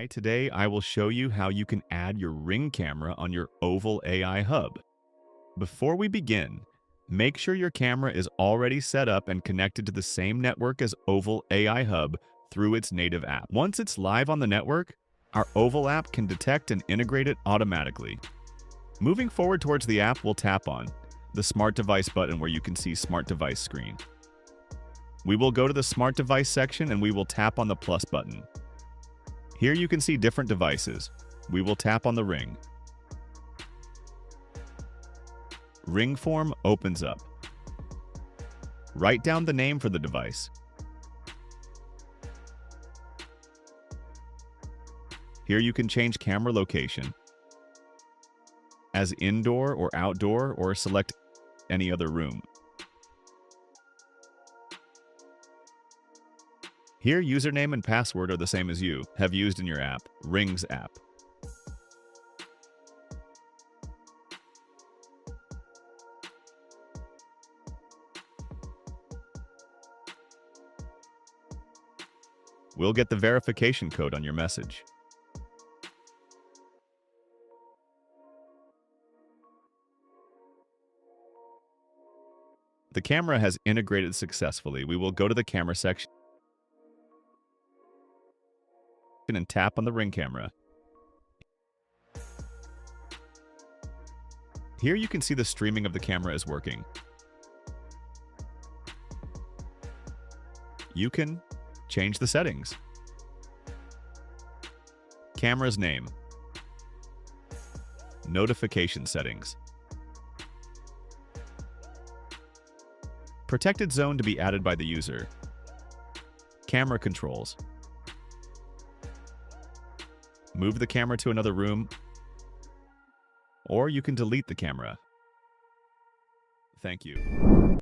Hi, today I will show you how you can add your Ring camera on your Oval AI Hub. Before we begin, make sure your camera is already set up and connected to the same network as Oval AI Hub through its native app. Once it's live on the network, our Oval app can detect and integrate it automatically. Moving forward towards the app, we'll tap on the Smart Device button where you can see Smart Device screen. We will go to the Smart Device section and we will tap on the plus button. Here you can see different devices. We will tap on the Ring. Ring form opens up. Write down the name for the device. Here you can change camera location as indoor or outdoor, or select any other room. Here, username and password are the same as you have used in your app, Ring's app. We'll get the verification code on your message. The camera has integrated successfully. We will go to the camera section and tap on the Ring camera. Here you can see the streaming of the camera is working. You can change the settings. Camera's name. Notification settings. Protected zone to be added by the user. Camera controls. Move the camera to another room, or you can delete the camera. Thank you.